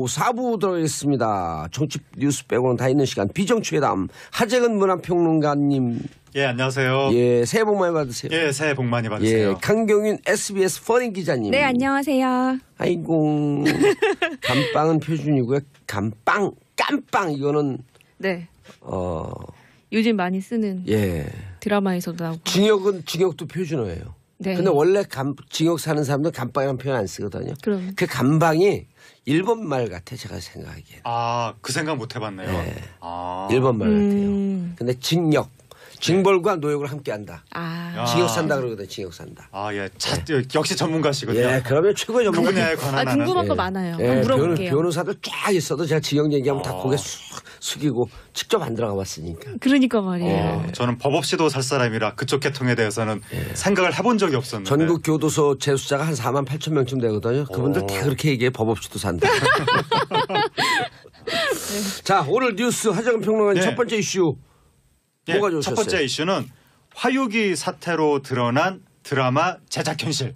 4부 들어가겠습니다. 정치 뉴스 빼고는 다 있는 시간 비정치회담 하재근 문화평론가님. 예, 안녕하세요. 예, 새해 복 많이 받으세요. 예, 새해 복 많이 받으세요. 예, 강경윤 SBS 퍼닝 기자님. 네, 안녕하세요. 아이고, 감빵은 표준이고요. 감빵, 깜빵 이거는 네. 요즘 많이 쓰는 드라마에서도 나오고. 징역도 표준어예요. 네. 근데 원래 징역 사는 사람들 감빵이라는 표현 안 쓰거든요. 그럼. 그 감방이 일본 말 같아, 제가 생각하기에는. 아, 그 생각 못 해봤네요. 네. 아. 일본 말 같아요. 근데 징벌과 노역을 함께 한다. 징역 산다 그러거든, 징역 산다. 아, 예. 역시 전문가시군요. 예, 그러면 최고의 전문가. 분야에 관한 궁금한 거 많아요. 예, 물어볼게요. 변호사들 쫙 있어도 제가 징역 얘기하면 다 고개 숙이고 직접 안 들어가 봤으니까. 그러니까 말이에요. 저는 법 없이도 살 사람이라 그쪽 계통에 대해서는 생각을 해본 적이 없었는데. 전국 교도소 재수자가 한 4만 8천 명쯤 되거든요. 그분들 다 그렇게 얘기해. 법 없이도 산다. 자, 오늘 뉴스 하재근 평론가님 첫 번째 이슈 뭐가 좋으셨어요? 첫 번째 이슈는 화유기 사태로 드러난 드라마 제작 현실.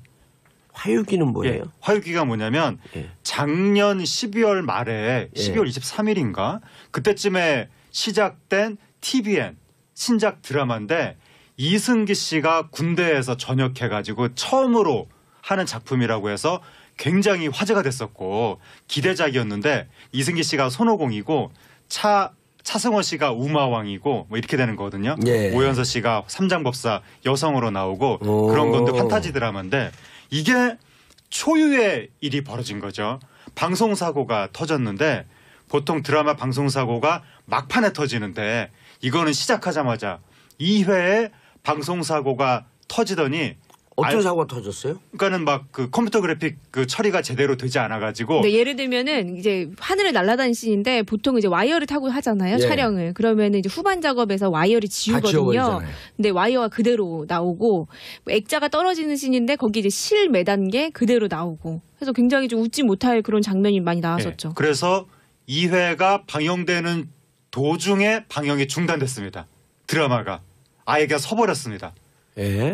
화유기는 뭐예요? 화유기가 뭐냐면 작년 12월 말에 12월 23일인가 그때쯤에 시작된 TVN 신작 드라마인데 이승기 씨가 군대에서 전역해가지고 처음으로 하는 작품이라고 해서 굉장히 화제가 됐었고 기대작이었는데 이승기 씨가 손오공이고 차승원 씨가 우마왕이고 뭐 이렇게 되는 거거든요. 오연서 씨가 삼장법사 여성으로 나오고 그런 건데 판타지 드라마인데 이게 초유의 일이 벌어진 거죠. 방송사고가 터졌는데 보통 드라마 방송사고가 막판에 터지는데 이거는 시작하자마자 2회에 방송사고가 터지더니 어떤 사고가 터졌어요? 그러니까는 막 그 컴퓨터 그래픽 그 처리가 제대로 되지 않아가지고. 네, 예를 들면은 이제 하늘을 날아다니는 씬인데 보통 이제 와이어를 타고 하잖아요, 촬영을. 그러면은 이제 후반 작업에서 와이어를 지우거든요. 근데 와이어가 그대로 나오고 액자가 떨어지는 씬인데 거기 이제 실 매단 게 그대로 나오고. 그래서 굉장히 좀 웃지 못할 그런 장면이 많이 나왔었죠. 네, 그래서 2회가 방영되는 도중에 방영이 중단됐습니다. 드라마가 아예 그냥 서버렸습니다.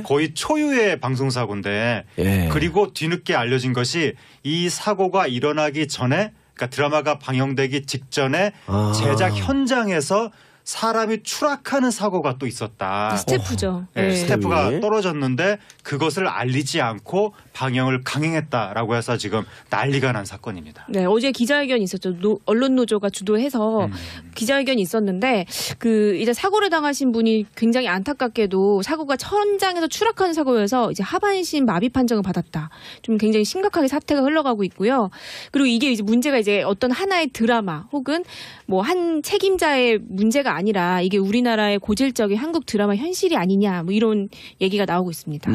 거의 초유의 방송사고인데 그리고 뒤늦게 알려진 것이 이 사고가 일어나기 전에 그러니까 드라마가 방영되기 직전에 제작 현장에서 사람이 추락하는 사고가 또 있었다. 스태프죠. 스태프가 떨어졌는데 그것을 알리지 않고 방영을 강행했다라고 해서 지금 난리가 난 사건입니다. 네, 어제 기자회견이 있었죠. 언론 노조가 주도해서 기자회견이 있었는데 그 이제 사고를 당하신 분이 굉장히 안타깝게도 사고가 현장에서 추락하는 사고여서 이제 하반신 마비 판정을 받았다. 좀 굉장히 심각하게 사태가 흘러가고 있고요. 그리고 이게 이제 문제가 이제 어떤 하나의 드라마 혹은 뭐 한 책임자의 문제가 아니라 이게 우리나라의 고질적인 한국 드라마 현실이 아니냐 뭐 이런 얘기가 나오고 있습니다.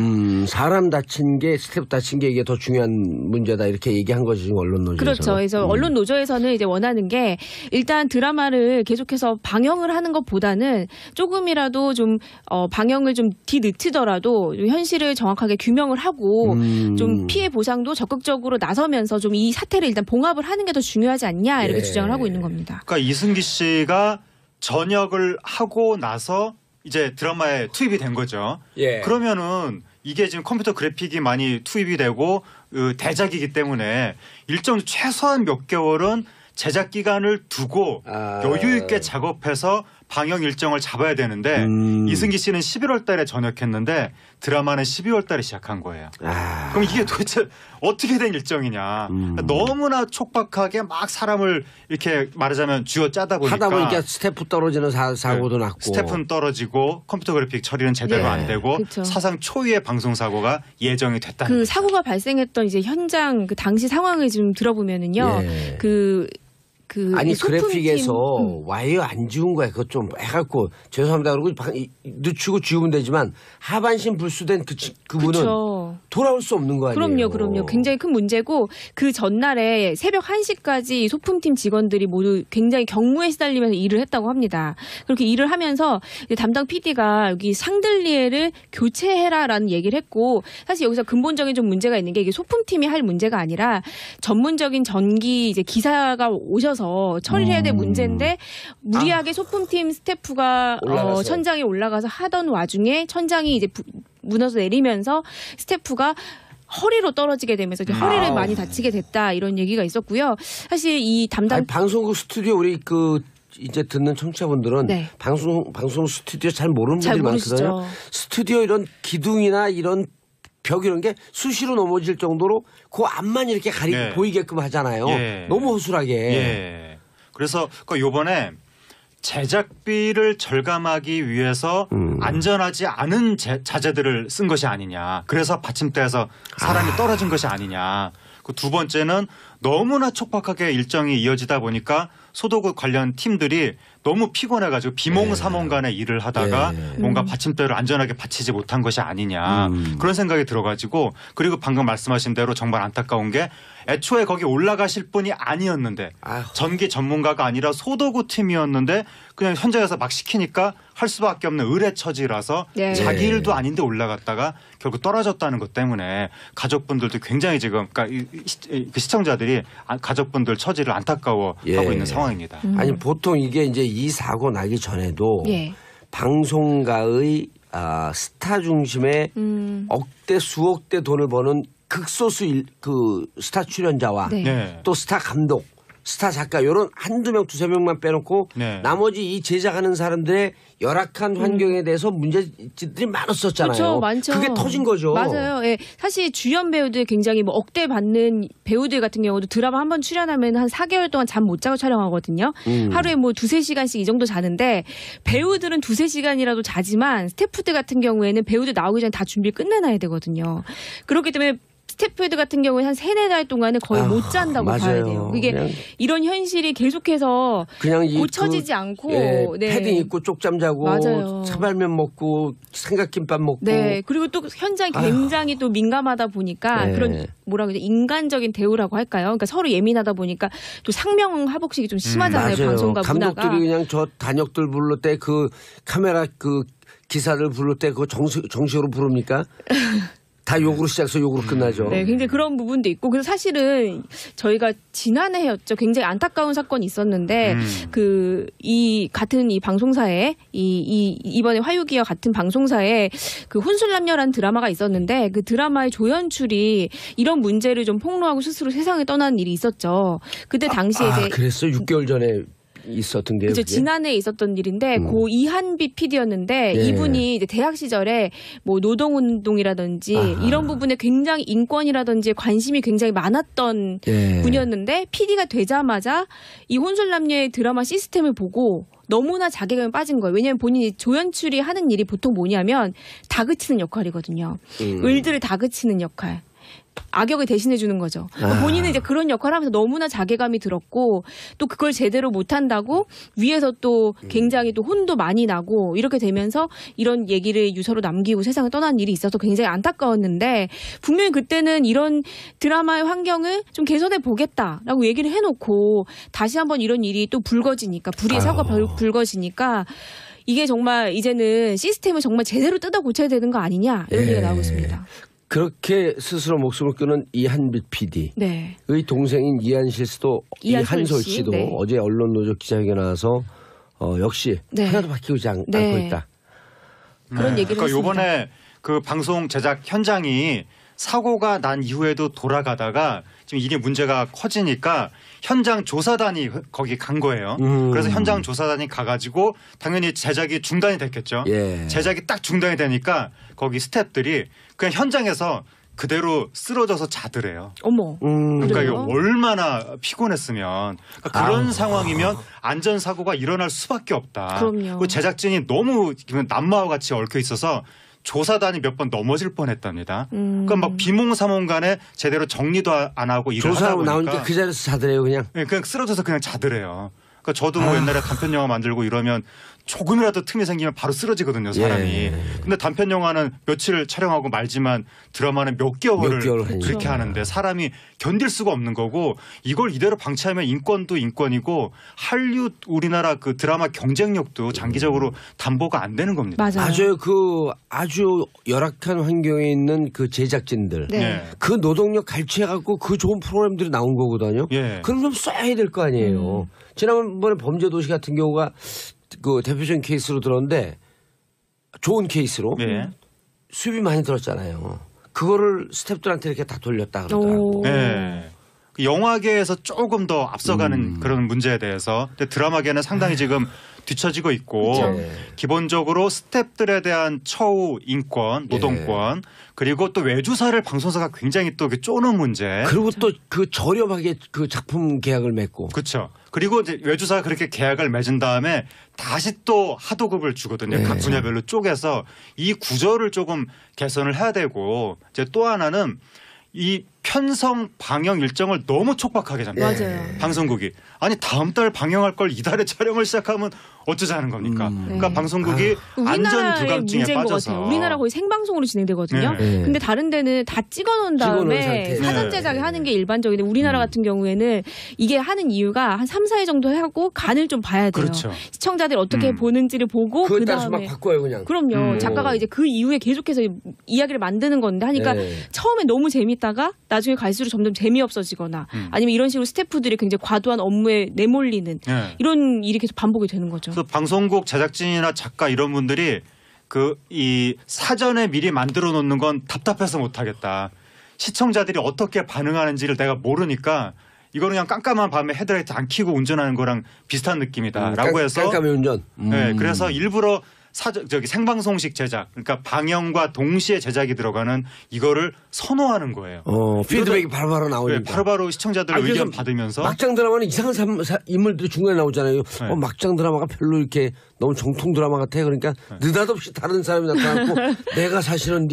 사람 다친 게 스태프 다친 게 이게 더 중요한 문제다 이렇게 얘기한 거죠, 지금 언론 노조에서. 그렇죠. 그래서 언론 노조에서는 이제 원하는 게 일단 드라마를 계속해서 방영을 하는 것보다는 조금이라도 좀 방영을 좀 뒤늦히더라도 현실을 정확하게 규명을 하고 좀 피해 보상도 적극적으로 나서면서 좀 이 사태를 일단 봉합을 하는 게 더 중요하지 않냐 이렇게 주장을 하고 있는 겁니다. 그러니까 이승기 씨가 전역을 하고 나서 이제 드라마에 투입이 된 거죠. 그러면은 이게 지금 컴퓨터 그래픽이 많이 투입이 되고 대작이기 때문에 일정 최소한 몇 개월은 제작 기간을 두고 여유 있게 작업해서 방영 일정을 잡아야 되는데 이승기 씨는 11월 달에 전역했는데 드라마는 12월 달에 시작한 거예요. 그럼 이게 도대체 어떻게 된 일정이냐. 너무나 촉박하게 막 사람을 이렇게 말하자면 쥐어짜다 보니까. 하다 보니까 스태프 떨어지는 사고도 났고. 스태프는 떨어지고 컴퓨터 그래픽 처리는 제대로 안 되고 사상 초유의 방송사고가 예정이 됐다는 그 사고가 발생했던 이제 현장 그 당시 상황을 좀 들어보면은요. 아니 그래픽에서 와이어 안 지운 거야. 그거 좀 해갖고 죄송합니다. 그러고 늦추고 지우면 되지만 하반신 불수된 그분은 돌아올 수 없는 거 아니에요. 그럼요. 굉장히 큰 문제고 그 전날에 새벽 1시까지 소품팀 직원들이 모두 굉장히 경무에 시달리면서 일을 했다고 합니다. 그렇게 일을 하면서 담당 PD가 여기 샹들리에를 교체해라라는 얘기를 했고 사실 여기서 근본적인 좀 문제가 있는 게 이게 소품팀이 할 문제가 아니라 전문적인 전기 이제 기사가 오셔서 처리를 해야 될 문제인데 무리하게 소품팀 스태프가 천장에 올라가서 하던 와중에 천장이 이제 무너져 내리면서 스태프가 허리로 떨어지게 되면서 이제 허리를 많이 다치게 됐다 이런 얘기가 있었고요. 사실 이 담당 방송국 스튜디오 우리 이제 듣는 청취자분들은 네. 방송 스튜디오 잘 모르는 분들이 많거든요. 스튜디오 이런 기둥이나 이런 벽 이런 게 수시로 넘어질 정도로 그 앞만 이렇게 가리고 보이게끔 하잖아요. 너무 허술하게. 그래서 요번에 제작비를 절감하기 위해서 안전하지 않은 자재들을 쓴 것이 아니냐. 그래서 받침대에서 사람이 떨어진 것이 아니냐. 그 두 번째는 너무나 촉박하게 일정이 이어지다 보니까 소독 관련 팀들이 너무 피곤해가지고 비몽사몽간에 일을 하다가 뭔가 받침대를 안전하게 받치지 못한 것이 아니냐 그런 생각이 들어가지고 그리고 방금 말씀하신 대로 정말 안타까운 게 애초에 거기 올라가실 분이 아니었는데 전기 전문가가 아니라 소도구 팀이었는데 그냥 현장에서 막 시키니까 할 수밖에 없는 의뢰처지라서 자기 일도 아닌데 올라갔다가 결국 떨어졌다는 것 때문에 가족분들도 굉장히 지금 그러니까 그 시청자들이 가족분들 처지를 안타까워하고 있는 상황입니다. 아니 보통 이게 이제 이 사고 나기 전에도 방송가의 스타 중심의 억대 수억대 돈을 버는 극소수 그 스타 출연자와 또 스타 감독, 스타 작가 이런 한두 명, 두세 명만 빼놓고 나머지 이 제작하는 사람들의 열악한 환경에 대해서 문제들이 많았었잖아요. 그렇죠, 많죠. 그게 터진 거죠. 맞아요. 예. 사실 주연 배우들 굉장히 뭐 억대 받는 배우들 같은 경우도 드라마 한 번 출연하면 한 4개월 동안 잠 못 자고 촬영하거든요. 하루에 뭐 2-3시간씩 이 정도 자는데 배우들은 2-3시간이라도 자지만 스태프들 같은 경우에는 배우들 나오기 전에 다 준비를 끝내놔야 되거든요. 그렇기 때문에 스태프들 같은 경우에 한 3-4달 동안은 거의 못 잔다고 봐야 돼요. 이게 이런 현실이 계속해서 그냥 고쳐지지 않고 패딩 입고 쪽잠 자고 사발면 먹고 삼각김밥 먹고 그리고 또 현장이 굉장히 또 민감하다 보니까 그런 뭐라 그러지 인간적인 대우라고 할까요? 그러니까 서로 예민하다 보니까 또 상명하복식이 좀 심하잖아요. 방송가 문화가. 감독들이 그냥 저 단역들 부를 때 그 카메라 그 기사를 부를 때 그거 정식으로 부릅니까? 다 욕으로 시작해서 욕으로 끝나죠. 네, 굉장히 그런 부분도 있고 그래서 사실은 저희가 지난해였죠. 굉장히 안타까운 사건이 있었는데 이 같은 이 방송사에 이번에 화유기와 같은 방송사에 그 혼술남녀라는 드라마가 있었는데 그 드라마의 조연출이 이런 문제를 좀 폭로하고 스스로 세상을 떠나는 일이 있었죠. 그때 당시에 이제 그랬어 6개월 전에. 있었던 게 지난해 있었던 일인데 고 이한비 PD였는데 이분이 이제 대학 시절에 뭐 노동운동이라든지 이런 부분에 굉장히 인권이라든지 관심이 굉장히 많았던 분이었는데 PD가 되자마자 이 혼술남녀의 드라마 시스템을 보고 너무나 자괴감에 빠진 거예요. 왜냐하면 본인이 조연출이 하는 일이 보통 뭐냐면 다그치는 역할이거든요. 을들을 다그치는 역할. 악역을 대신해 주는 거죠. 본인은 이제 그런 역할을 하면서 너무나 자괴감이 들었고 또 그걸 제대로 못한다고 위에서 또 굉장히 또 혼도 많이 나고 이렇게 되면서 이런 얘기를 유서로 남기고 세상을 떠난 일이 있어서 굉장히 안타까웠는데 분명히 그때는 이런 드라마의 환경을 좀 개선해 보겠다라고 얘기를 해놓고 다시 한번 이런 일이 또 불거지니까 불의의 사고가 불거지니까 이게 정말 이제는 시스템을 정말 제대로 뜯어 고쳐야 되는 거 아니냐 이런 얘기가 나오고 있습니다. 그렇게 스스로 목숨을 끊은 이한빛 PD의 동생인 이한솔 씨도 어제 언론노조 기자회견에 나와서 역시 하나도 바뀌지 않고 있다. 그런 얘기를 했습니다. 이번에 그 방송 제작 현장이 사고가 난 이후에도 돌아가다가 지금 이게 문제가 커지니까 현장 조사단이 거기 간 거예요. 그래서 현장 조사단이 가가지고 당연히 제작이 중단이 됐겠죠. 제작이 딱 중단이 되니까 거기 스태프들이 그냥 현장에서 그대로 쓰러져서 자더래요. 어머. 그러니까 이게 얼마나 피곤했으면 그러니까 그런 상황이면 안전사고가 일어날 수밖에 없다. 그럼요. 그 제작진이 너무 남마와 같이 얽혀 있어서 조사단이 몇 번 넘어질 뻔했답니다. 그러니까 막 비몽사몽간에 제대로 정리도 안 하고 일을 하다 조사하고 보니까 나오니까 그 자리에서 자더래요 그냥. 네, 그냥 쓰러져서 그냥 자더래요. 그러니까 저도 뭐 옛날에 단편 영화 만들고 이러면 조금이라도 틈이 생기면 바로 쓰러지거든요 사람이. 근데 단편 영화는 며칠 촬영하고 말지만 드라마는 몇 개월을 그렇게 하는데 사람이 견딜 수가 없는 거고 이걸 이대로 방치하면 인권도 인권이고 한류 우리나라 그 드라마 경쟁력도 장기적으로 담보가 안 되는 겁니다. 맞아요. 아주 열악한 환경에 있는 그 제작진들 그 노동력 갈취해갖고 그 좋은 프로그램들이 나온 거거든요. 그럼 좀 써야 될 거 아니에요. 지난번에 범죄도시 같은 경우가 그 대표적인 케이스로 들었는데 좋은 케이스로 수입이 많이 들었잖아요. 그거를 스태프들한테 이렇게 다 돌렸다 그러더라고. 네. 영화계에서 조금 더 앞서가는 그런 문제에 대해서 근데 드라마계는 상당히 지금 뒤처지고 있고 기본적으로 스태프들에 대한 처우, 인권, 노동권 그리고 또 외주사를 방송사가 굉장히 또 쪼는 문제. 그리고 또 그 저렴하게 그 작품 계약을 맺고. 그렇죠. 그리고 이제 외주사가 그렇게 계약을 맺은 다음에 다시 또 하도급을 주거든요. 각 분야별로 쪼개서 이 구조를 조금 개선을 해야 되고 이제 또 하나는 이 편성 방영 일정을 너무 촉박하게 잡니다. 맞아요. 방송국이. 아니 다음 달 방영할 걸 이달에 촬영을 시작하면 어쩌자는 겁니까? 그러니까 방송국이 안전 불감증에 빠져서. 우리나라 거의 생방송으로 진행되거든요. 근데 다른 데는 다 찍어놓은 다음에 사전 제작을 하는 게 일반적인데 우리나라 같은 경우에는 이게 하는 이유가 한 3, 4회 정도 하고 간을 좀 봐야 돼요. 그렇죠. 시청자들이 어떻게 보는지를 보고 그걸 따라서 막 바꿔요 그냥. 그럼요. 작가가 이제 그 이후에 계속해서 이야기를 만드는 건데 하니까 처음에 너무 재밌다가 나중에 갈수록 점점 재미없어지거나 아니면 이런 식으로 스태프들이 굉장히 과도한 업무에 내몰리는 이런 일이 계속 반복이 되는 거죠. 그래서 방송국 제작진이나 작가 이런 분들이 이 사전에 미리 만들어 놓는 건 답답해서 못 하겠다. 시청자들이 어떻게 반응하는지를 내가 모르니까 이거는 그냥 깜깜한 밤에 헤드라이트 안 켜고 운전하는 거랑 비슷한 느낌이다라고 해서 깜깜이 운전. 네, 그래서 일부러 생방송식 제작, 그러니까 방영과 동시에 제작이 들어가는 이거를 선호하는 거예요. 피드백이 바로바로 나오니까. 네, 바로바로 시청자들의 의견 받으면서. 막장 드라마는 이상한 인물들이 중간에 나오잖아요. 막장 드라마가 별로 이렇게 너무 정통 드라마 같아. 그러니까 느닷없이 다른 사람이 나타났고 내가 사실은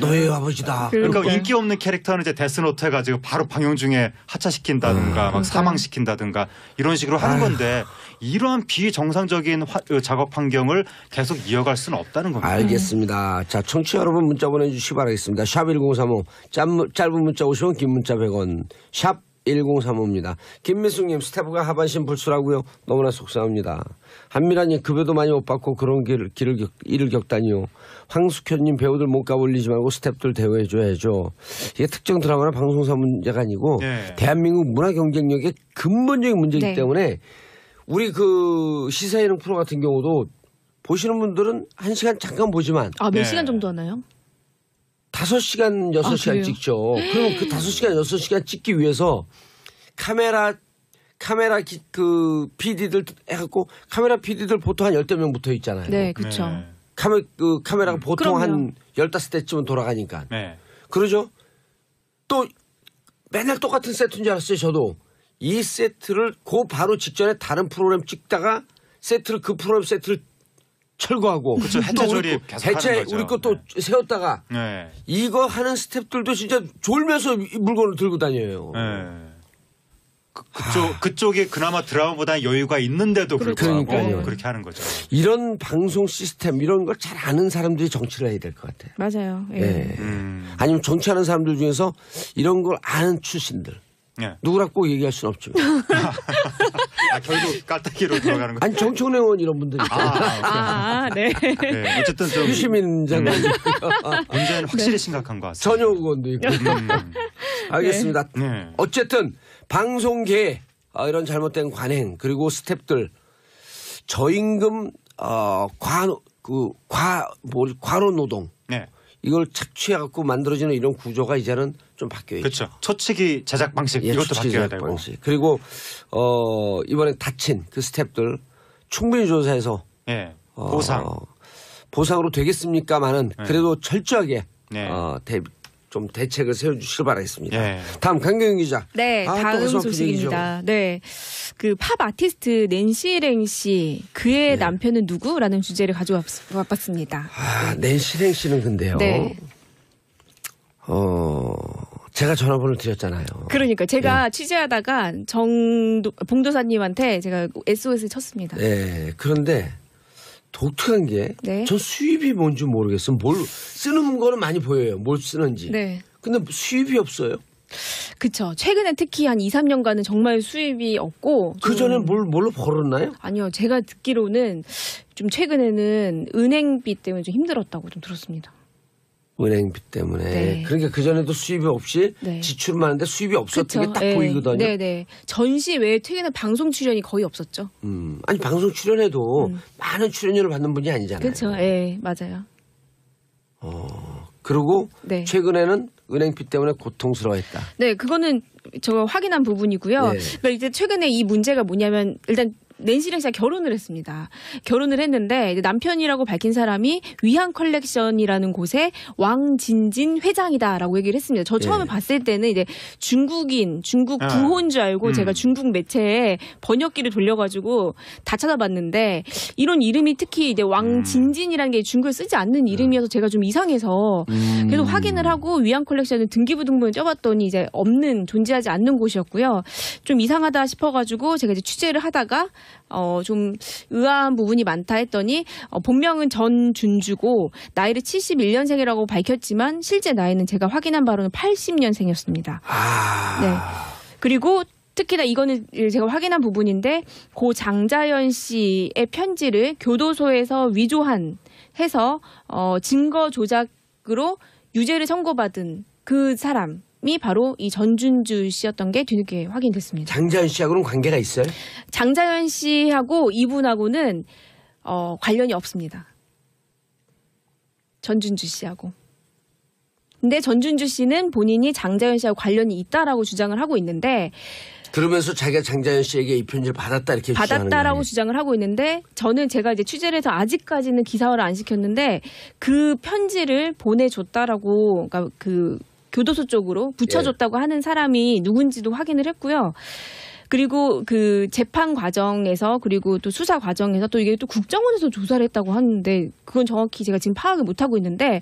너의 아버지다. 그러니까 인기 없는 캐릭터는 이제 데스노트 해가지고 바로 방영 중에 하차시킨다든가 막 사망시킨다든가 이런 식으로 하는 건데 이러한 비정상적인 작업 환경을 계속 이어갈 수는 없다는 겁니다. 알겠습니다. 자, 청취자 여러분 문자 보내주시기 바라겠습니다. 샵 1035 짧은 문자 50원 긴 문자 100원 샵 1035입니다. 김미숙님 스태프가 하반신 불수라고요. 너무나 속상합니다. 한미라님 급여도 많이 못 받고 그런 일을 겪다니요. 황숙현님 배우들 몸값 올리지 말고 스태프들 대우해줘야죠. 이게 특정 드라마나 방송사 문제가 아니고 대한민국 문화 경쟁력의 근본적인 문제이기 때문에 우리 그 시사예능 프로 같은 경우도 보시는 분들은 1시간 잠깐 보지만 몇 시간 정도 하나요? 5시간, 6시간 찍죠. 그럼 그 5시간, 6시간 찍기 위해서 카메라 그 PD들 해갖고 카메라 PD들 보통 한 10대 명 붙어 있잖아요. 네, 그렇죠. 카메라가 보통 그럼요. 한 15대쯤은 돌아가니까. 그러죠? 또 맨날 똑같은 세트인 줄 알았어요, 저도. 이 세트를 그 바로 직전에 다른 프로그램 찍다가 그 프로그램 세트를 철거하고 그렇죠. 해체 조립 계속 하는 거죠. 우리 것도 세웠다가 이거 하는 스태프들도 진짜 졸면서 물건을 들고 다녀요. 그쪽이 그나마 드라마보다 여유가 있는데도 불구하고 그러니까요. 그렇게 하는 거죠. 이런 방송 시스템 이런 걸 잘 아는 사람들이 정치를 해야 될 것 같아요. 맞아요. 아니면 정치하는 사람들 중에서 이런 걸 아는 출신들. 누구라고 꼭 얘기할 수는 없지만. 결국 깔때기로 들어가는 거죠. 아니 정청래 의원 이런 분들이. 네. 어쨌든 좀 유시민 장관. 문제는 확실히 심각한 것 같습니다. 전효 의원도 있고. 알겠습니다. 어쨌든 방송계 이런 잘못된 관행 그리고 스태프들 저임금 과로 노동. 이걸 착취해갖고 만들어지는 이런 구조가 이제는 좀 바뀌어야죠. 그렇죠. 초치기 제작 방식 이것도 바뀌어야 되고. 방식. 그리고 이번에 다친 그 스태프들 충분히 조사해서 보상으로 되겠습니까마는 그래도 철저하게 좀 대책을 세워주시길 바라겠습니다. 다음 강경윤 기자. 네, 다음 소식입니다. 네, 그 팝 아티스트 낸시 랭 씨, 그의 남편은 누구라는 주제를 가져와봤습니다. 낸시 랭 씨는 근데요. 제가 전화번호를 드렸잖아요. 그러니까 제가 취재하다가 봉도사님한테 제가 SOS를 쳤습니다. 네, 그런데 독특한 게 전 수입이 뭔지 모르겠어요. 뭘 쓰는 거는 많이 보여요. 뭘 쓰는지. 근데 수입이 없어요. 그렇죠. 최근에 특히 한 2, 3년간은 정말 수입이 없고. 그전엔 뭘로 벌었나요? 아니요. 제가 듣기로는 좀 최근에는 은행비 때문에 좀 힘들었다고 좀 들었습니다. 은행비 때문에. 그러니까 그전에도 수입이 없이 지출만 하는데 수입이 없었던 게 딱 보이거든요. 네네. 전시 외에 최근에 방송 출연이 거의 없었죠. 아니 방송 출연해도 많은 출연료를 받는 분이 아니잖아요. 그렇죠. 예, 맞아요. 그리고 네. 최근에는 은행비 때문에 고통스러워했다. 네, 그거는 저 확인한 부분이고요. 네. 그러니까 이제 최근에 이 문제가 뭐냐면 일단 낸시랑 씨가 결혼을 했습니다. 결혼을 했는데 이제 남편이라고 밝힌 사람이 위안 컬렉션이라는 곳의 왕진진 회장이다라고 얘기를 했습니다. 저 처음에 봤을 때는 이제 중국인, 중국 부호인 줄 알고 제가 중국 매체에 번역기를 돌려가지고 다 찾아봤는데 이런 이름이 특히 이제 왕진진이라는 게 중국에 쓰지 않는 이름이어서 제가 좀 이상해서 그래서 확인을 하고 위안 컬렉션을 등기부등본을 쪄봤더니 이제 없는 존재하지 않는 곳이었고요. 좀 이상하다 싶어가지고 제가 이제 취재를 하다가 좀 의아한 부분이 많다 했더니 본명은 전준주고 나이를 71년생이라고 밝혔지만 실제 나이는 제가 확인한 바로는 80년생이었습니다. 네. 그리고 특히나 이거는 제가 확인한 부분인데 고 장자연 씨의 편지를 교도소에서 위조해서 증거 조작으로 유죄를 선고받은 그 사람 이 바로 이 전준주 씨였던 게 뒤늦게 확인됐습니다. 장자연 씨하고는 관계가 있어요? 장자연 씨하고 이분하고는 관련이 없습니다. 전준주 씨하고. 근데 전준주 씨는 본인이 장자연 씨하고 관련이 있다라고 주장을 하고 있는데 그러면서 자기가 장자연 씨에게 이 편지를 받았다 이렇게 받았다라고 주장을 하고 있는데 저는 제가 이제 취재를 해서 아직까지는 기사화를 안 시켰는데 그 편지를 보내줬다라고 그러니까 그 교도소 쪽으로 붙여줬다고 하는 사람이 누군지도 확인을 했고요. 그리고 그 재판 과정에서 그리고 또 수사 과정에서 또 이게 또 국정원에서 조사를 했다고 하는데 그건 정확히 제가 지금 파악을 못하고 있는데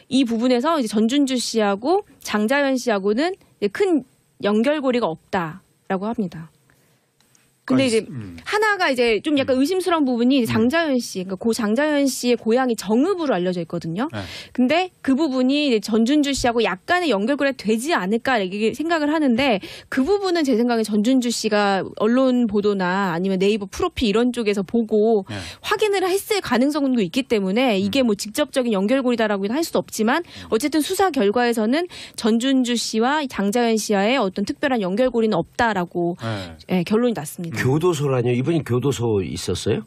이 부분에서 이제 전준주 씨하고 장자연 씨하고는 큰 연결고리가 없다라고 합니다. 근데 이제 하나가 이제 좀 약간 의심스러운 부분이 장자연 씨, 그러니까 고 장자연 씨의 고향이 정읍으로 알려져 있거든요. 네. 근데 그 부분이 이제 전준주 씨하고 약간의 연결고리가 되지 않을까 이렇게 생각을 하는데 그 부분은 제 생각에 전준주 씨가 언론 보도나 아니면 네이버 프로필 이런 쪽에서 보고 네. 확인을 했을 가능성도 있기 때문에 이게 뭐 직접적인 연결고리다라고 할 수도 없지만 어쨌든 수사 결과에서는 전준주 씨와 장자연 씨와의 어떤 특별한 연결고리는 없다라고 네, 결론이 났습니다. 교도소라뇨? 이분이 교도소 있었어요?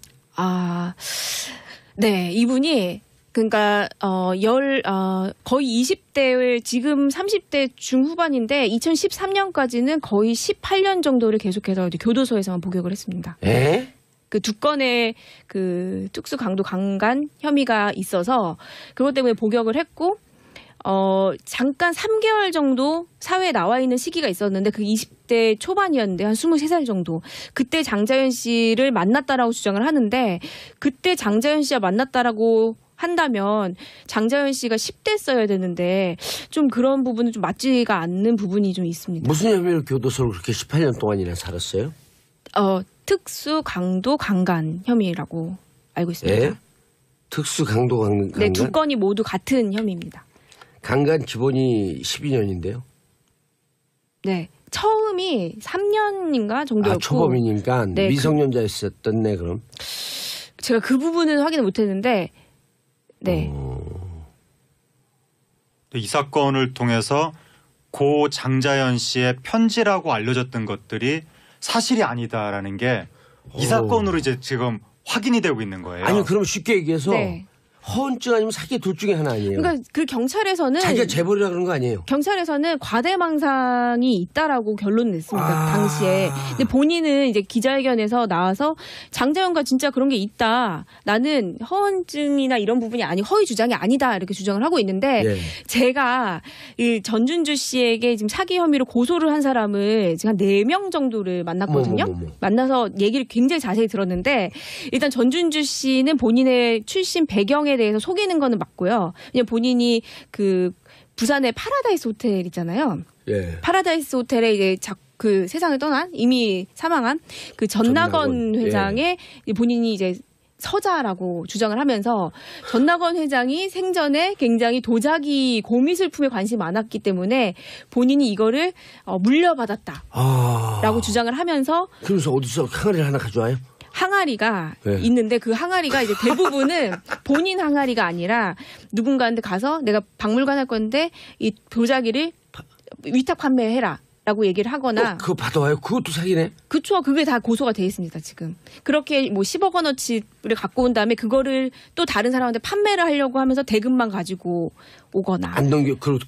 네, 이분이 그러니까 거의 20대 지금 30대 중후반인데 2013년까지는 거의 18년 정도를 계속해서 교도소에서만 복역을 했습니다. 에? 그 2건의 그 특수 강도 강간 혐의가 있어서 그것 때문에 복역을 했고 잠깐 3개월 정도 사회에 나와 있는 시기가 있었는데 그 20대 초반이었는데 한 23살 정도. 그때 장자연 씨를 만났다라고 주장을 하는데 그때 장자연 씨와 만났다라고 한다면 장자연 씨가 10대였어야 되는데 좀 그런 부분은 좀 맞지가 않는 부분이 좀 있습니다. 무슨 혐의로 교도소를 그렇게 18년 동안이나 살았어요? 특수 강도 강간 혐의라고 알고 있습니다. 네? 특수 강도 강간? 네, 2건이 모두 같은 혐의입니다. 강간 기본이 12년인데요. 네. 처음이 3년인가 정도였고. 초범이니까 네, 미성년자였었네 그럼. 제가 그 부분은 확인을 못했는데 네. 이 사건을 통해서 고 장자연 씨의 편지라고 알려졌던 것들이 사실이 아니다라는 게 이 사건으로 이제 지금 확인이 되고 있는 거예요. 아니 그럼 쉽게 얘기해서 네. 허언증 아니면 사기 둘 중에 하나 아니에요. 그러니까 그 경찰에서는 자기가 재벌이라 그런 거 아니에요. 경찰에서는 과대망상이 있다라고 결론을 냈습니다. 당시에. 근데 본인은 이제 기자회견에서 나와서 장자연과 진짜 그런 게 있다. 나는 허언증이나 이런 부분이 허위 주장이 아니다 이렇게 주장을 하고 있는데 예. 제가 이 전준주 씨에게 지금 사기 혐의로 고소를 한 사람을 지금 한 4명 정도를 만났거든요. 만나서 얘기를 굉장히 자세히 들었는데 일단 전준주 씨는 본인의 출신 배경에 대해서 속이는 거는 맞고요. 왜냐면 본인이 그 부산의 파라다이스 호텔 있잖아요. 예. 파라다이스 호텔에 이제 그 세상을 떠난 이미 사망한 그 전낙원 회장의 예. 본인이 이제 서자라고 주장을 하면서 전낙원 회장이 생전에 굉장히 도자기 고미술품에 관심이 많았기 때문에 본인이 이거를 물려받았다라고 주장을 하면서 그래서 어디서 항아리를 하나 가져와요? 항아리가 네. 있는데 그 항아리가 이제 대부분은 본인 항아리가 아니라 누군가한테 가서 내가 박물관 할 건데 이 도자기를 위탁 판매해라. 라고 얘기를 하거나. 그거 받아와요? 그것도 사기네? 그쵸. 그게 다 고소가 돼 있습니다, 지금. 그렇게 뭐 10억 원어치를 갖고 온 다음에 그거를 또 다른 사람한테 판매를 하려고 하면서 대금만 가지고 오거나. 안 넘겨, 그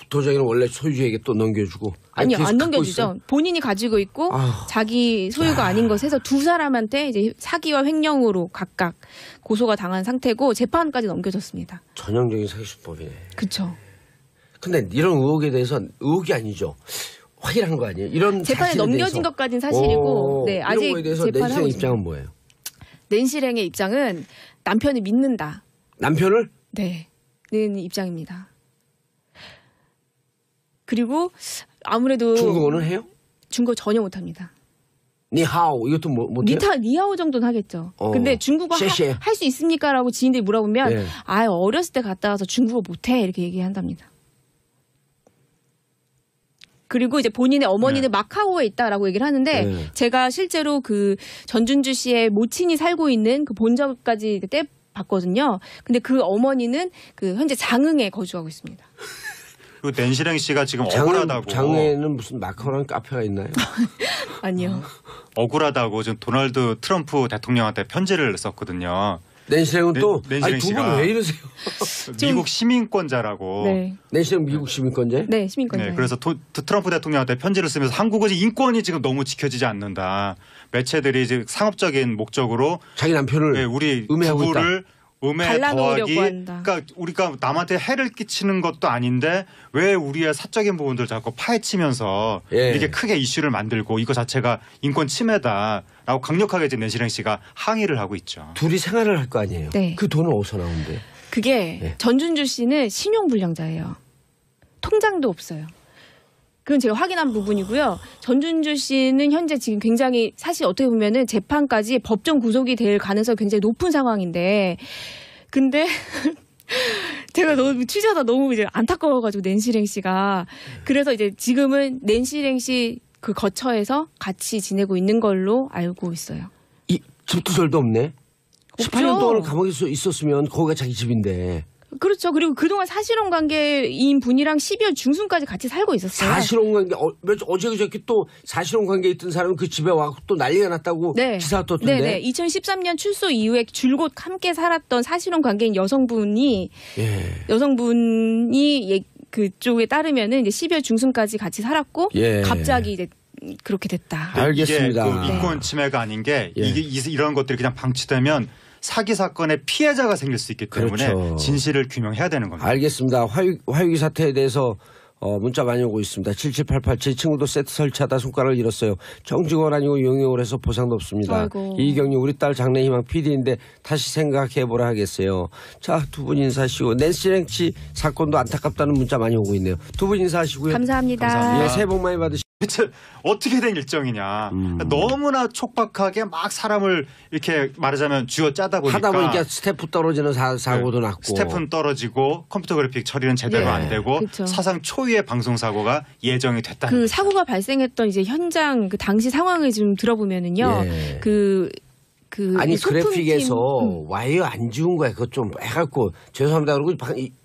도자기는 원래 소유주에게 또 넘겨주고. 아니요, 안 넘겨주죠. 본인이 가지고 있고 자기 소유가 아닌 것을 해서 두 사람한테 이제 사기와 횡령으로 각각 고소가 당한 상태고 재판까지 넘겨졌습니다. 전형적인 사기수법이네. 그쵸. 근데 이런 의혹에 대해서 의혹이 아니죠. 확인한 거 아니에요? 이런 재판에 넘겨진 것까지는 사실이고, 네, 아직 이런 거에 대해서 낸시랭 입장은 뭐예요? 낸시랭의 입장은 남편을 믿는다. 남편을? 네, 는 입장입니다. 그리고 아무래도 중국어는 해요? 중국어 전혀 못합니다. 니하오 이것도 못해요? 니하오 정도는 하겠죠. 근데 중국어 할 수 있습니까? 라고 지인들이 물어보면 네. 어렸을 때 갔다 와서 중국어 못해 이렇게 얘기한답니다. 그리고 이제 본인의 어머니는 네. 마카오에 있다라고 얘기를 하는데 네. 제가 실제로 그 전준주 씨의 모친이 살고 있는 그 본적까지 떼 봤거든요. 근데 그 어머니는 그 현재 장흥에 거주하고 있습니다. 그 낸시랭 씨가 지금 억울하다고. 장흥에는 무슨 마카오라는 카페가 있나요? 아니요. 억울하다고 지금 도널드 트럼프 대통령한테 편지를 썼거든요. 낸시랭은 또 두 분 왜 이러세요? 미국 시민권자라고. 네. 낸시랭 미국 시민권자? 네, 시민권자. 네, 그래서 트럼프 대통령한테 편지를 쓰면서 한국은 인권이 지금 너무 지켜지지 않는다. 매체들이 이제 상업적인 목적으로 자기 남편을 네, 우리 음해하고 부부를 음해 더하기. 그러니까 우리가 남한테 해를 끼치는 것도 아닌데 왜 우리의 사적인 부분들 자꾸 파헤치면서 이렇게 크게 이슈를 만들고 이거 자체가 인권 침해다라고 강력하게 이제 낸시랭 씨가 항의를 하고 있죠. 둘이 생활을 할 거 아니에요. 네. 그 돈은 어디서 나오는데? 그게 네. 전준주 씨는 신용불량자예요. 통장도 없어요. 그건 제가 확인한 부분이고요. 전준주 씨는 현재 지금 굉장히 사실 어떻게 보면은 재판까지 법정 구속이 될 가능성이 굉장히 높은 상황인데 근데 제가 너무 취재하다 너무 이제 안타까워가지고 낸시랭 씨가 그래서 이제 지금은 낸시랭 씨 그 거처에서 같이 지내고 있는 걸로 알고 있어요. 이 집도 절도 없네. 없죠. 18년 동안 감옥에 있었으면 거기가 자기 집인데. 그렇죠. 그리고 그동안 사실혼 관계인 분이랑 12월 중순까지 같이 살고 있었어요. 사실혼 관계 어제 그저께 또 사실혼 관계에 있던 사람은 그 집에 와서 또 난리가 났다고 네. 기사가 떴던데. 네네. 2013년 출소 이후에 줄곧 함께 살았던 사실혼 관계인 여성분이 그쪽에 따르면은 이제 12월 중순까지 같이 살았고 갑자기 이제 그렇게 됐다. 알겠습니다. 이게 그 인권 침해가 아닌 게 이런 것들이 그냥 방치되면 사기 사건의 피해자가 생길 수 있기 때문에 그렇죠. 진실을 규명해야 되는 겁니다. 알겠습니다. 화유기 사태에 대해서 문자 많이 오고 있습니다. 7788 제 친구도 세트 설치하다 손가락을 잃었어요. 정직원 아니고 용역을 해서 보상도 없습니다. 아이고. 이경유 우리 딸 장래희망 PD인데 다시 생각해보라 하겠어요. 자, 두 분 인사하시고 낸시랭 씨 사건도 안타깝다는 문자 많이 오고 있네요. 두 분 인사하시고요. 감사합니다. 예, 새해 복 많이 받으시고. 대체 어떻게 된 일정이냐. 너무나 촉박하게 막 사람을 이렇게 말하자면 쥐어짜다 보니까. 하다 보니까 스태프 떨어지는 사고도 났고. 스태프는 떨어지고 컴퓨터 그래픽 처리는 제대로 안 되고 그쵸. 사상 초유의 방송사고가 예정이 됐다는 그 거죠. 사고가 발생했던 이제 현장 그 당시 상황을 좀 들어보면은요. 아니 그래픽에서 와이어 안 지운 거야. 그거 좀 해갖고 죄송합니다. 그러고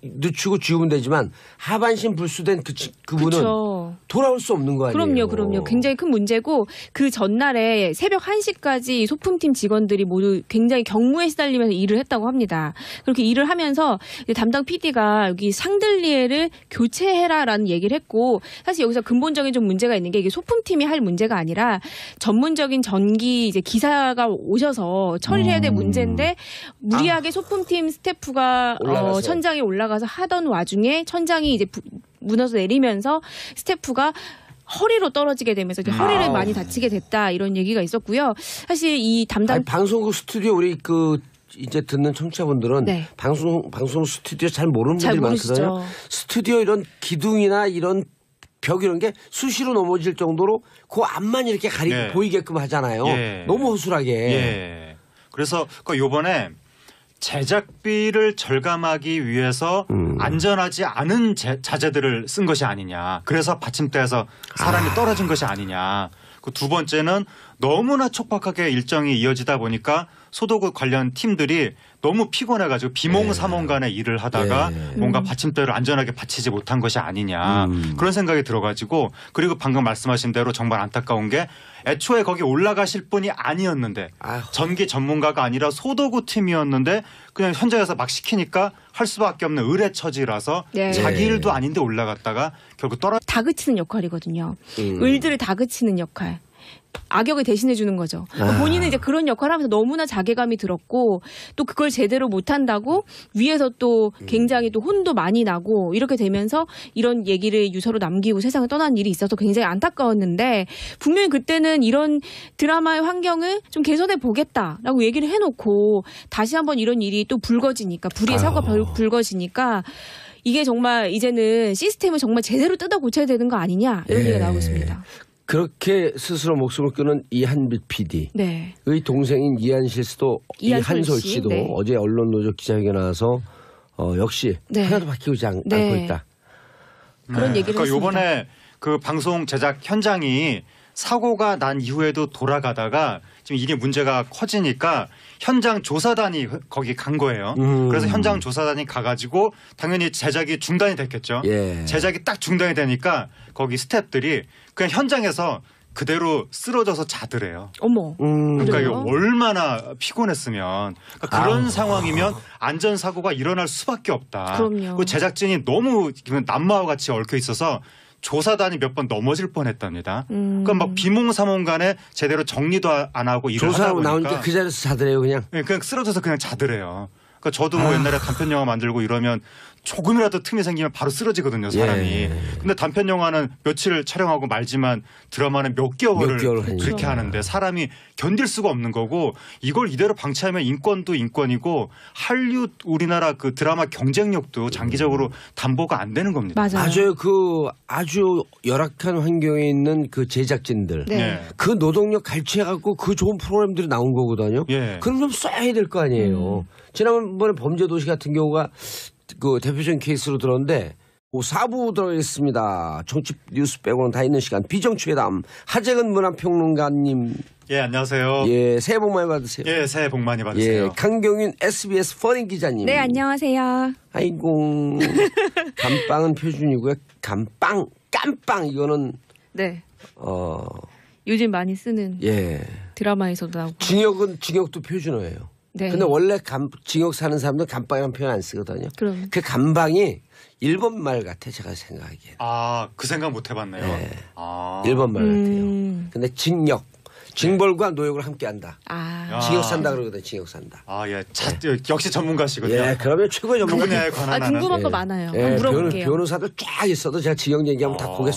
늦추고 지우면 되지만 하반신 불수된 그분은 그쵸. 돌아올 수 없는 거 아니에요. 그럼요. 굉장히 큰 문제고 그 전날에 새벽 1시까지 소품팀 직원들이 모두 굉장히 경무에 시달리면서 일을 했다고 합니다. 그렇게 일을 하면서 담당 PD가 여기 샹들리에를 교체해라라는 얘기를 했고 사실 여기서 근본적인 좀 문제가 있는 게 이게 소품팀이 할 문제가 아니라 전문적인 전기 이제 기사가 오셔서 처리를 해야 될 문제인데 무리하게 소품팀 스태프가 천장에 올라가서 하던 와중에 천장이 이제 무너져 내리면서 스태프가 허리로 떨어지게 되면서 이제 허리를 많이 다치게 됐다 이런 얘기가 있었고요. 사실 이 담당 방송국 스튜디오 우리 이제 듣는 청취자분들은 방송 스튜디오 잘 모르는 분들이 많거든요. 스튜디오 이런 기둥이나 이런 벽 이런 게 수시로 넘어질 정도로 그 앞만 이렇게 보이게끔 하잖아요. 너무 허술하게. 그래서 요번에 제작비를 절감하기 위해서 안전하지 않은 자재들을 쓴 것이 아니냐. 그래서 받침대에서 사람이 떨어진 것이 아니냐. 그 두 번째는 너무나 촉박하게 일정이 이어지다 보니까 소도국 관련 팀들이 너무 피곤해가지고 비몽사몽간에 일을 하다가 뭔가 받침대를 안전하게 받치지 못한 것이 아니냐 그런 생각이 들어가지고 그리고 방금 말씀하신 대로 정말 안타까운 게 애초에 거기 올라가실 분이 아니었는데 전기 전문가가 아니라 소도구 팀이었는데 그냥 현장에서 막 시키니까 할 수밖에 없는 의뢰처지라서 자기 일도 아닌데 올라갔다가 결국 다그치는 역할이거든요. 을들을 다그치는 역할. 악역을 대신해 주는 거죠. 본인은 이제 그런 역할을 하면서 너무나 자괴감이 들었고 또 그걸 제대로 못한다고 위에서 또 굉장히 또 혼도 많이 나고 이렇게 되면서 이런 얘기를 유서로 남기고 세상을 떠난 일이 있어서 굉장히 안타까웠는데 분명히 그때는 이런 드라마의 환경을 좀 개선해 보겠다라고 얘기를 해놓고 다시 한번 이런 일이 또 불거지니까 불의의 사고가 불거지니까 이게 정말 이제는 시스템을 정말 제대로 뜯어 고쳐야 되는 거 아니냐 이런 얘기가 나오고 있습니다. 그렇게 스스로 목숨을 끊은 이한빛 PD의 동생인 이한실 씨도 이한솔 씨도 어제 언론노조 기자회견에 나와서 역시 하나도 바뀌지 않고 있다. 그런 얘기를 그러니까 했습니다. 이번에 그 방송 제작 현장이 사고가 난 이후에도 돌아가다가 지금 이게 문제가 커지니까 현장 조사단이 거기 간 거예요. 그래서 현장 조사단이 가가지고 당연히 제작이 중단이 됐겠죠. 제작이 딱 중단이 되니까 거기 스태프들이 그냥 현장에서 그대로 쓰러져서 자더래요. 어머. 그러니까 이게 얼마나 피곤했으면 그러니까 그런 상황이면 안전사고가 일어날 수밖에 없다. 그럼요. 그 제작진이 너무 남마와 같이 얽혀 있어서 조사단이 몇 번 넘어질 뻔했답니다. 그러니까 막 비몽사몽간에 제대로 정리도 안 하고 일을 하다 보니까 나오니까 그 자리에서 자더래요 그냥. 네, 그냥 쓰러져서 그냥 자더래요. 그러니까 저도 뭐 옛날에 단편 영화 만들고 이러면 조금이라도 틈이 생기면 바로 쓰러지거든요 사람이. 근데 단편 영화는 며칠 촬영하고 말지만 드라마는 몇 개월을 그렇게 하는데 사람이 견딜 수가 없는 거고 이걸 이대로 방치하면 인권도 인권이고 한류 우리나라 그 드라마 경쟁력도 장기적으로 담보가 안 되는 겁니다. 맞아요. 아주 열악한 환경에 있는 그 제작진들 그 노동력 갈취해갖고 그 좋은 프로그램들이 나온 거거든요. 그럼 좀 써야 될 거 아니에요. 지난번에 범죄도시 같은 경우가 그 대표적인 케이스로 들었는데 4부 들어있습니다. 정치 뉴스 빼고는 다 있는 시간 비정치회담 하재근 문화평론가님. 안녕하세요. 새해 복 많이 받으세요. 새해 복 많이 받으세요. 강경윤 SBS 퍼닝 기자님. 네, 안녕하세요. 아이고 감빵은 표준이고요. 깜빵 이거는 요즘 많이 쓰는 드라마에서도 나오고. 징역도 표준어예요. 근데 원래 징역 사는 사람들 감방이라는 표현 안 쓰거든요. 그 감방이 일본 말 같아 제가 생각하기에. 그 생각 못 해봤네요. 일본 말 같아요. 근데 징벌과 노역을 함께한다. 징역 산다 그러거든. 징역 산다. 역시 전문가시거든요. 그러면 최고의 전문가. 그분야에 관한 궁금한 거 많아요. 물어볼게요. 변호사들 쫙 있어도 제가 징역 얘기하면 다 고개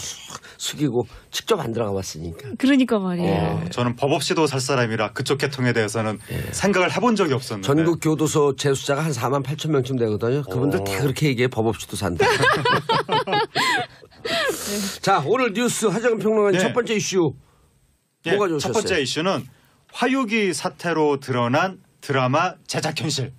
숙이고 직접 안 들어가 봤으니까. 그러니까 말이에요. 저는 법 없이도 살 사람이라 그쪽 계통에 대해서는 생각을 해본 적이 없었는데. 전국 교도소 재수자가 한 4만 8천 명쯤 되거든요. 그분들 다 그렇게 얘기해. 법 없이도 산다. 자, 오늘 뉴스 하재근 평론가님 첫 번째 이슈. 뭐가 좋으셨어요? 첫 번째 이슈는 화유기 사태로 드러난 드라마 제작 현실.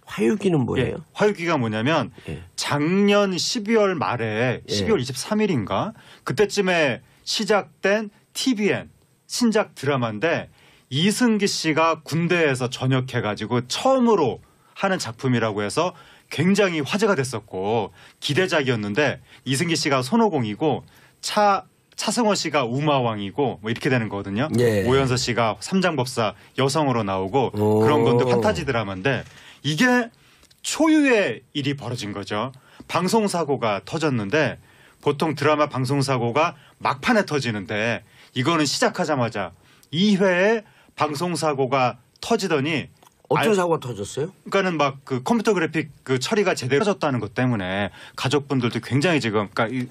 화유기는 뭐예요? 화유기가 뭐냐면 작년 12월 말에 12월 23일인가 그때쯤에 시작된 TVN 신작 드라마인데 이승기 씨가 군대에서 전역해가지고 처음으로 하는 작품이라고 해서 굉장히 화제가 됐었고 기대작이었는데 이승기 씨가 손오공이고 차승원 씨가 우마왕이고 뭐 이렇게 되는 거거든요. 오연서 씨가 삼장법사 여성으로 나오고 그런 건데 판타지 드라마인데 이게 초유의 일이 벌어진 거죠. 방송사고가 터졌는데 보통 드라마 방송사고가 막판에 터지는데 이거는 시작하자마자 2회에 방송사고가 터지더니 어떤 사고가 터졌어요? 그러니까는 막 그 컴퓨터 그래픽 그 처리가 제대로 터졌다는 것 때문에 가족분들도 굉장히 지금 그러니까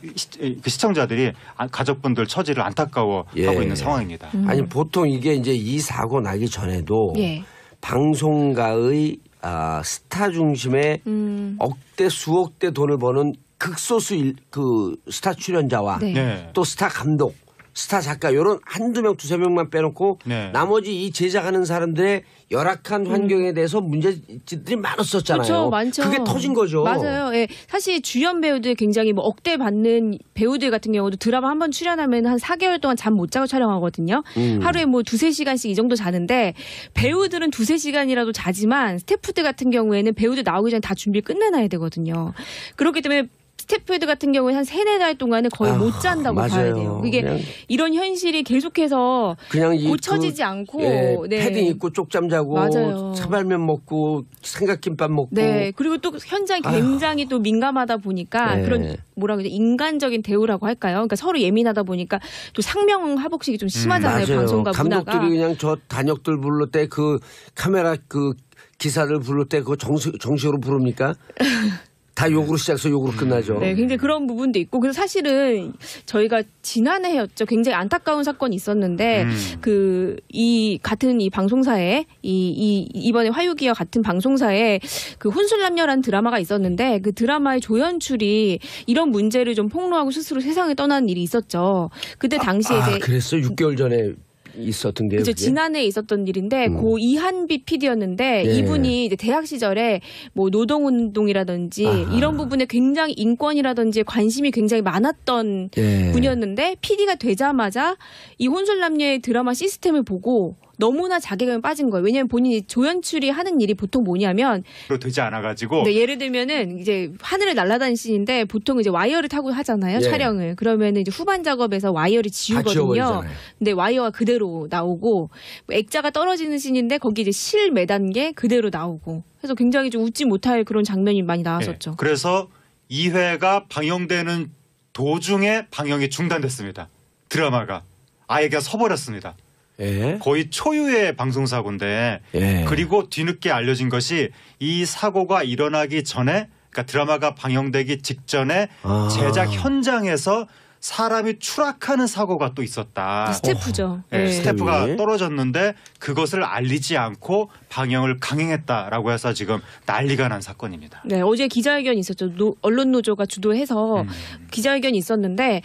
그 시청자들이 가족분들 처지를 안타까워하고 있는 상황입니다. 아니 보통 이게 이제 이 사고 나기 전에도 방송가의 스타 중심의 억대 수억대 돈을 버는 극소수 그 스타 출연자와 또 스타 감독 스타 작가 요런 한두 명, 두세 명만 빼놓고 네. 나머지 이 제작하는 사람들의 열악한 환경에 대해서 문제들이 많았었잖아요. 그렇죠, 많죠. 그게 터진 거죠. 맞아요. 예. 사실 주연 배우들 굉장히 뭐 억대 받는 배우들 같은 경우도 드라마 한 번 출연하면 한 4개월 동안 잠 못 자고 촬영하거든요. 하루에 뭐 2-3시간씩 이 정도 자는데 배우들은 2-3시간이라도 자지만 스태프들 같은 경우에는 배우들 나오기 전에 다 준비 끝내놔야 되거든요. 그렇기 때문에 스태프들 같은 경우에 한 3-4달 동안은 거의 못 잔다고 맞아요. 봐야 돼요. 이게 이런 현실이 계속해서 그냥 고쳐지지 않고 네. 패딩 입고 쪽잠 자고 맞아요. 차발면 먹고 삼각김밥 먹고 네. 그리고 또 현장이 굉장히 또 민감하다 보니까 네. 그런 뭐라고 해야 인간적인 대우라고 할까요? 그러니까 서로 예민하다 보니까 또 상명하복식이 좀 심하잖아요. 맞아요. 방송과 문화가. 감독들이 그냥 저 단역들 부를 때 그 카메라 그 기사들 부를 때 그거 정식으로 부릅니까? 다 욕으로 시작해서 욕으로 끝나죠. 네, 굉장히 그런 부분도 있고 그래서 사실은 저희가 지난해였죠. 굉장히 안타까운 사건이 있었는데 이 같은 이 방송사에 이번에 화유기와 같은 방송사에 그 혼술남녀라는 드라마가 있었는데 그 드라마의 조연출이 이런 문제를 좀 폭로하고 스스로 세상을 떠나는 일이 있었죠. 그때 당시에 이제 그랬어요? 6개월 전에 있었던 게 그죠. 지난해 있었던 일인데 고 이한비 PD였는데 예. 이분이 이제 대학 시절에 뭐 노동운동이라든지 이런 부분에 굉장히 인권이라든지 관심이 굉장히 많았던 예. 분이었는데 PD가 되자마자 이 혼술남녀의 드라마 시스템을 보고 너무나 자괴감에 빠진 거예요. 왜냐하면 본인이 조연출이 하는 일이 보통 뭐냐면 되지 않아가지고 네, 예를 들면은 이제 하늘을 날아다니는 씬인데 보통 이제 와이어를 타고 하잖아요. 예. 촬영을. 그러면은 이제 후반 작업에서 와이어를 지우거든요. 지워버리잖아요. 근데 와이어가 그대로 나오고 뭐 액자가 떨어지는 씬인데 거기 이제 실 매단 게 그대로 나오고. 그래서 굉장히 좀 웃지 못할 그런 장면이 많이 나왔었죠. 네. 그래서 2회가 방영되는 도중에 방영이 중단됐습니다. 드라마가 아예 그냥 서버렸습니다. 예. 거의 초유의 방송사고인데 예. 그리고 뒤늦게 알려진 것이 이 사고가 일어나기 전에 그러니까 드라마가 방영되기 직전에 제작 현장에서 사람이 추락하는 사고가 또 있었다. 스태프죠. 네, 네. 스태프가 떨어졌는데 그것을 알리지 않고 방영을 강행했다라고 해서 지금 난리가 난 사건입니다. 네, 어제 기자회견이 있었죠. 언론 노조가 주도해서 기자회견이 있었는데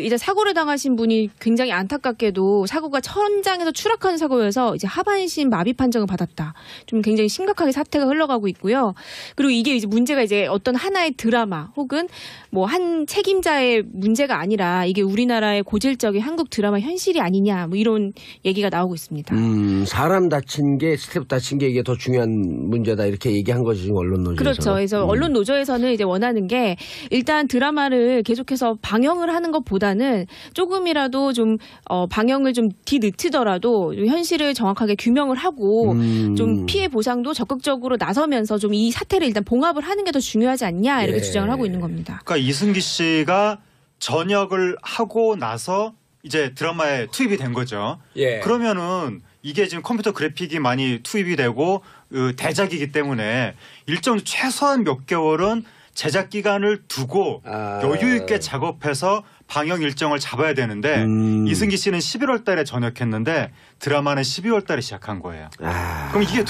이제 사고를 당하신 분이 굉장히 안타깝게도 사고가 천장에서 추락하는 사고여서 이제 하반신 마비 판정을 받았다. 좀 굉장히 심각하게 사태가 흘러가고 있고요. 그리고 이게 이제 문제가 이제 어떤 하나의 드라마 혹은 뭐 한 책임자의 문제가 아니라 이게 우리나라의 고질적인 한국 드라마 현실이 아니냐 뭐 이런 얘기가 나오고 있습니다. 사람 다친 게 스태프 다친 게 이게 더 중요한 문제다 이렇게 얘기한 거죠 지금 언론 노조에서. 그렇죠. 그래서 언론 노조에서는 이제 원하는 게 일단 드라마를 계속해서 방영을 하는 것보다는 조금이라도 좀 방영을 좀 뒤늦더라도 현실을 정확하게 규명을 하고 좀 피해 보상도 적극적으로 나서면서 좀 이 사태를 일단 봉합을 하는 게 더 중요하지 않냐 이렇게 주장을 하고 있는 겁니다. 그러니까 이승기 씨가 전역을 하고 나서 이제 드라마에 투입이 된 거죠. 예. 그러면은 이게 지금 컴퓨터 그래픽이 많이 투입이 되고 대작이기 때문에 일정 최소한 몇 개월은 제작 기간을 두고 여유 있게 작업해서 방영 일정을 잡아야 되는데 이승기 씨는 11월 달에 전역했는데 드라마는 12월 달에 시작한 거예요. 그럼 이게